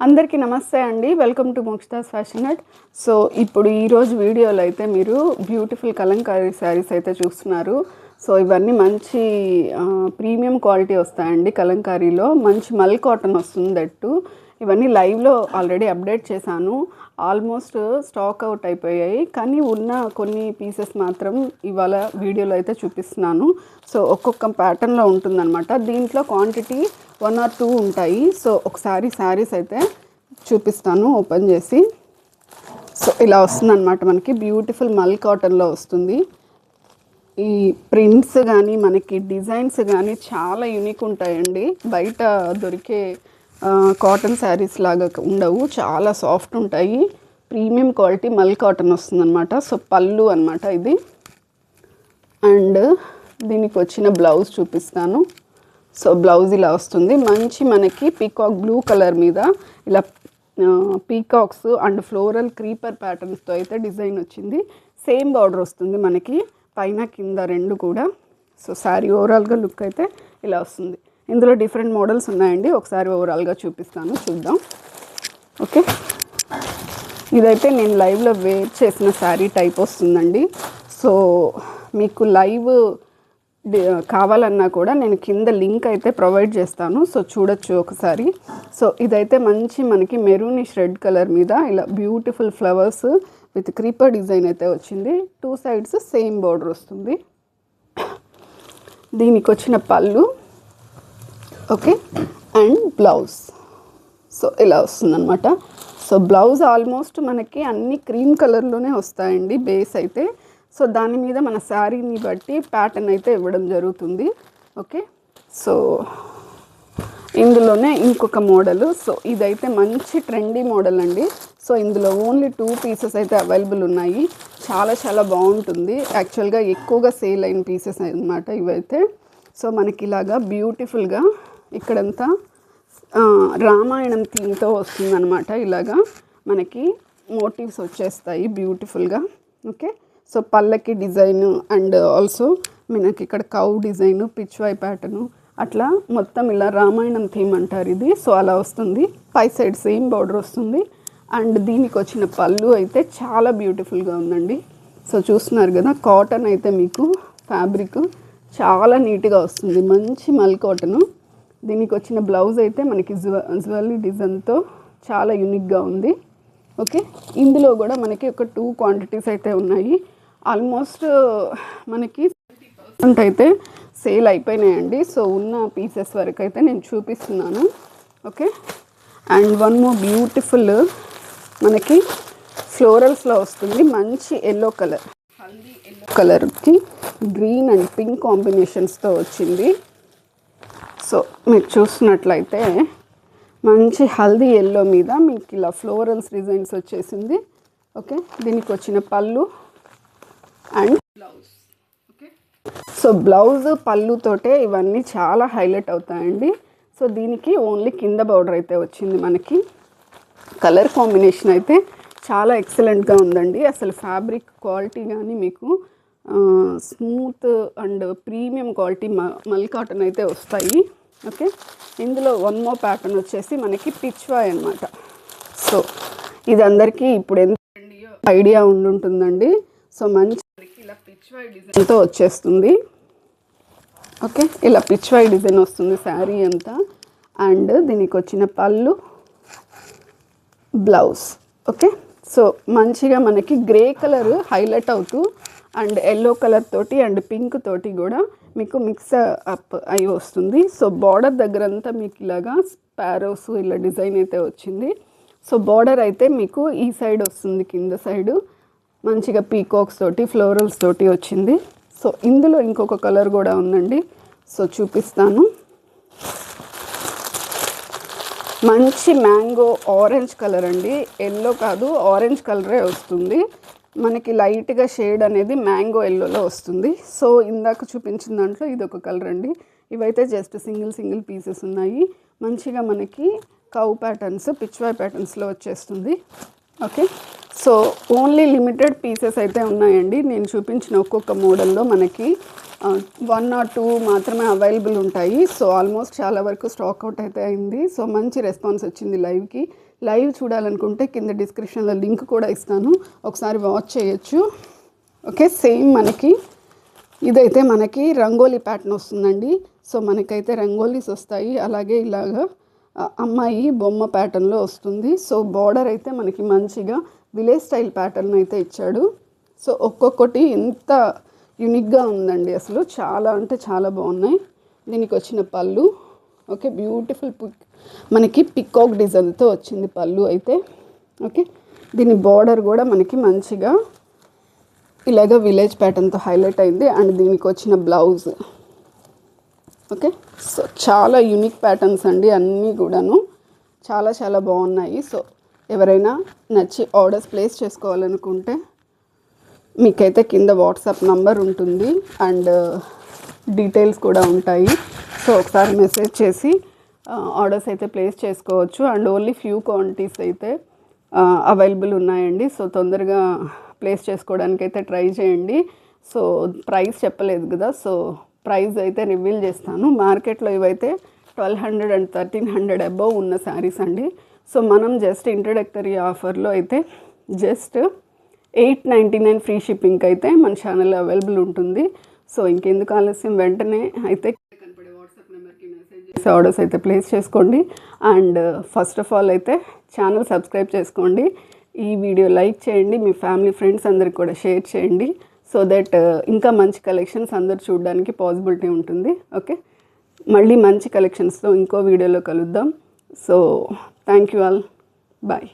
అందరికీ నమస్తే అండి. Welcome to Mokshitha's fashion hut. So ఇప్పుడు ఈరోజు వీడియోలో అయితే మీరు బ్యూటిఫుల్ కలంకారీ శారీస్ అయితే చూస్తున్నారు. సో ఇవన్నీ మంచి ప్రీమియం క్వాలిటీ వస్తాయండి. కలంకారీలో మంచి మల్ కాటన్ వస్తుంది. దట్టు ఇవన్నీ లైవ్లో ఆల్రెడీ అప్డేట్ చేశాను. ఆల్మోస్ట్ స్టాక్ అవుట్ అయిపోయాయి, కానీ ఉన్న కొన్ని పీసెస్ మాత్రం ఇవాళ వీడియోలో అయితే చూపిస్తున్నాను. సో ఒక్కొక్క ప్యాటర్న్లో ఉంటుందన్నమాట. దీంట్లో క్వాంటిటీ 1 or 2 ఉంటాయి. సో ఒకసారి శారీస్ అయితే చూపిస్తాను ఓపెన్ చేసి. సో ఇలా వస్తుందన్నమాట. మనకి బ్యూటిఫుల్ మల్ కాటన్లో వస్తుంది. ఈ ప్రింట్స్ కానీ మనకి డిజైన్స్ కానీ చాలా యూనిక్ ఉంటాయండి. బయట దొరికే కాటన్ శారీస్ లాగా ఉండవు, చాలా సాఫ్ట్ ఉంటాయి. ప్రీమియం క్వాలిటీ మల్ కాటన్ వస్తుందన్నమాట. సో పళ్ళు అనమాట ఇది. అండ్ దీనికి వచ్చిన బ్లౌజ్ చూపిస్తాను. సో బ్లౌజ్ ఇలా వస్తుంది. మంచి మనకి పీకాక్ బ్లూ కలర్ మీద ఇలా పీకాక్స్ అండ్ ఫ్లోరల్ క్రీపర్ ప్యాటర్న్స్తో అయితే డిజైన్ వచ్చింది. సేమ్ బార్డర్ వస్తుంది మనకి పైన కింద రెండు కూడా. సో శారీ ఓవరాల్గా లుక్ అయితే ఇలా వస్తుంది. ఇందులో డిఫరెంట్ మోడల్స్ ఉన్నాయండి. ఒకసారి ఓవరాల్గా చూపిస్తాను, చూద్దాం. ఓకే, ఇదైతే నేను లైవ్లో వేర్ చేసిన శారీ టైప్ వస్తుందండి. సో మీకు లైవ్ కావాలన్నా కూడా నేను కింద లింక్ అయితే ప్రొవైడ్ చేస్తాను. సో చూడొచ్చు ఒకసారి. సో ఇదైతే మంచి మనకి మెరూనిష్ రెడ్ కలర్ మీద ఇలా beautiful flowers with creeper design అయితే వచ్చింది. 2 sides సేమ్ బార్డర్ వస్తుంది. దీనికి వచ్చిన పళ్ళు, ఓకే, అండ్ బ్లౌజ్. సో ఇలా వస్తుందన్నమాట. సో బ్లౌజ్ ఆల్మోస్ట్ మనకి అన్ని క్రీమ్ కలర్లోనే వస్తాయండి బేస్ అయితే. సో దాని మీద మన శారీని బట్టి ప్యాటర్న్ అయితే ఇవ్వడం జరుగుతుంది. ఓకే, సో ఇందులోనే ఇంకొక మోడల్. సో ఇదైతే మంచి ట్రెండీ మోడల్ అండి. సో ఇందులో ఓన్లీ 2 pieces అయితే అవైలబుల్ ఉన్నాయి. చాలా చాలా బాగుంటుంది. యాక్చువల్గా ఎక్కువగా సేల్ అయిన పీసెస్ అన్నమాట ఇవైతే. సో మనకి ఇలాగా బ్యూటిఫుల్గా ఇక్కడంతా రామాయణం థీమ్తో వస్తుందన్నమాట. ఇలాగా మనకి మోటివ్స్ వచ్చేస్తాయి బ్యూటిఫుల్గా. ఓకే, సో పల్లకి డిజైన్ అండ్ ఆల్సో మనకి ఇక్కడ కౌ డిజైన్, పిచ్వై ప్యాటర్ను, అట్లా మొత్తం ఇలా రామాయణం థీమ్ అంటారు ఇది. సో అలా వస్తుంది. పై సైడ్ సేమ్ బార్డర్ వస్తుంది. అండ్ దీనికి వచ్చిన పళ్ళు అయితే చాలా బ్యూటిఫుల్గా ఉందండి. సో చూస్తున్నారు కదా, కాటన్ అయితే మీకు ఫ్యాబ్రిక్ చాలా నీట్గా వస్తుంది. మంచి మల్ కాటను. దీనికి వచ్చిన బ్లౌజ్ అయితే మనకి జ్యువెలరీ డిజైన్తో చాలా యూనిక్గా ఉంది. ఓకే, ఇందులో కూడా మనకి ఒక 2 quantities అయితే ఉన్నాయి. ఆల్మోస్ట్ మనకి 70% అయితే సేల్ అయిపోయినాయండి. సో ఉన్న పీసెస్ వరకు అయితే నేను చూపిస్తున్నాను. Okay, and one more beautiful మనకి ఫ్లోరల్స్లో వస్తుంది. మంచి ఎల్లో కలర్, హల్దీ ఎల్లో కలర్కి గ్రీన్ అండ్ పింక్ కాంబినేషన్స్తో వచ్చింది. సో మీరు చూస్తున్నట్లయితే మంచి హల్దీ ఎల్లో మీద మీకు ఇలా ఫ్లోరల్స్ డిజైన్స్ వచ్చేసింది. ఓకే, దీనికి వచ్చిన పళ్ళు and blouse. Okay, so blouse పళ్ళుతోటే ఇవన్నీ చాలా హైలైట్ అవుతాయండి. సో దీనికి ఓన్లీ కింద బార్డర్ అయితే వచ్చింది మనకి. కలర్ కాంబినేషన్ అయితే చాలా ఎక్సలెంట్గా ఉందండి. అసలు ఫ్యాబ్రిక్ క్వాలిటీ కానీ మీకు స్మూత్ అండ్ ప్రీమియం క్వాలిటీ మల్ కాటన్ అయితే వస్తాయి. ఓకే, ఇందులో వన్ మోర్ ప్యాటర్న్ వచ్చేసి మనకి పిచ్వాయ్ అనమాట. సో ఇది అందరికీ ఇప్పుడు ఎంత ఐడియా ఉంటుందండి. సో మంచి ఇలా పిచ్వాయ్ డిజైన్తో వచ్చేస్తుంది. ఓకే, ఇలా పిచ్వాయ్ డిజైన్ వస్తుంది శారీ అంతా. అండ్ దీనికి వచ్చిన పళ్ళు, బ్లౌజ్. ఓకే, సో మంచిగా మనకి గ్రే కలర్ హైలైట్ అవుతూ అండ్ ఎల్లో కలర్ తోటి అండ్ పింక్ తోటి కూడా మీకు మిక్స్ అప్ అయి వస్తుంది. సో బార్డర్ దగ్గర అంతా మీకు ఇలాగా స్పారోస్ ఇలా డిజైన్ అయితే వచ్చింది. సో బార్డర్ అయితే మీకు ఈ సైడ్ వస్తుంది, కింద సైడు మంచిగా పీకాక్స్ తోటి ఫ్లోరల్స్ తోటి వచ్చింది. సో ఇందులో ఇంకొక కలర్ కూడా ఉందండి. సో చూపిస్తాను. మంచి మ్యాంగో ఆరెంజ్ కలర్ అండి. ఎల్లో కాదు, ఆరెంజ్ కలరే వస్తుంది మనకి. లైట్గా షేడ్ అనేది మ్యాంగో ఎల్లోలో వస్తుంది. సో ఇందాక చూపించిన దాంట్లో ఇది ఒక కలర్ అండి. ఇవైతే జస్ట్ సింగిల్ పీసెస్ ఉన్నాయి. మంచిగా మనకి కౌ ప్యాటర్న్స్, పిచ్వాయ్ ప్యాటర్న్స్లో వచ్చేస్తుంది. Okay, so only limited pieces అయితే ఉన్నాయండి. నేను చూపించిన ఒక్కొక్క మోడల్లో మనకి 1 or 2 మాత్రమే అవైలబుల్ ఉంటాయి. సో ఆల్మోస్ట్ చాలా వరకు స్టాక్ అవుట్ అయితే అయింది. సో మంచి రెస్పాన్స్ వచ్చింది లైవ్కి. లైవ్ చూడాలనుకుంటే కింద డిస్క్రిప్షన్లో లింక్ కూడా ఇస్తాను, ఒకసారి వాచ్ చేయొచ్చు. ఓకే, సేమ్ మనకి ఇదైతే మనకి రంగోలీ ప్యాటర్న్ వస్తుందండి. సో మనకైతే రంగోలీస్ వస్తాయి, అలాగే ఇలాగా అమ్మాయి బొమ్మ ప్యాటర్న్లో వస్తుంది. సో బార్డర్ అయితే మనకి మంచిగా విలేజ్ స్టైల్ ప్యాటర్న్ అయితే ఇచ్చాడు. సో ఒక్కొక్కటి ఎంత యూనిక్గా ఉందండి, అసలు చాలా అంటే చాలా బాగున్నాయి. దీనికి వచ్చిన పళ్ళు ఓకే, బ్యూటిఫుల్ మనకి పికాక్ డిజైన్తో వచ్చింది పళ్ళు అయితే. ఓకే, దీని బార్డర్ కూడా మనకి మంచిగా ఇలాగ విలేజ్ ప్యాటర్న్తో హైలైట్ అయింది. అండ్ దీనికి వచ్చిన బ్లౌజ్ ఓకే. సో చాలా యూనిక్ ప్యాటర్న్స్ అండి, అన్నీ కూడాను చాలా చాలా బాగున్నాయి. సో ఎవరైనా నచ్చి ఆర్డర్స్ ప్లేస్ చేసుకోవాలనుకుంటే మీకైతే కింద వాట్సాప్ నంబర్ ఉంటుంది అండ్ డీటెయిల్స్ కూడా ఉంటాయి. సో ఒకసారి మెసేజ్ చేసి ఆర్డర్స్ అయితే ప్లేస్ చేసుకోవచ్చు. అండ్ ఓన్లీ ఫ్యూ క్వాంటిటీస్ అయితే అవైలబుల్ ఉన్నాయండి. సో తొందరగా ప్లేస్ చేసుకోవడానికి అయితే ట్రై చేయండి. సో ప్రైస్ చెప్పలేదు కదా, సో ప్రైస్ అయితే రివీల్ చేస్తాను. మార్కెట్లో ఇవైతే 1200 అండ్ 1300 అబవ్ ఉన్న శారీస్ అండి. సో మనం జస్ట్ ఇంట్రడక్టరీ ఆఫర్లో అయితే జస్ట్ 899 ఫ్రీ షిప్పింగ్ అయితే మన ఛానల్లో అవైలబుల్ ఉంటుంది. సో ఇంకెందుకు ఆలస్యం, వెంటనే అయితే కనపడే వాట్సాప్ నెంబర్కి మెసేజ్ చేసి ఆర్డర్స్ అయితే ప్లేస్ చేసుకోండి. అండ్ ఫస్ట్ ఆఫ్ ఆల్ అయితే ఛానల్ సబ్స్క్రైబ్ చేసుకోండి, ఈ వీడియో లైక్ చేయండి, మీ ఫ్యామిలీ ఫ్రెండ్స్ అందరికి కూడా షేర్ చేయండి. సో దట్ ఇంకా మంచి కలెక్షన్స్ అందరు చూడడానికి పాసిబిలిటీ ఉంటుంది. ఓకే, మళ్ళీ మంచి కలెక్షన్స్తో ఇంకో వీడియోలో కలుద్దాం. So thank you all, bye.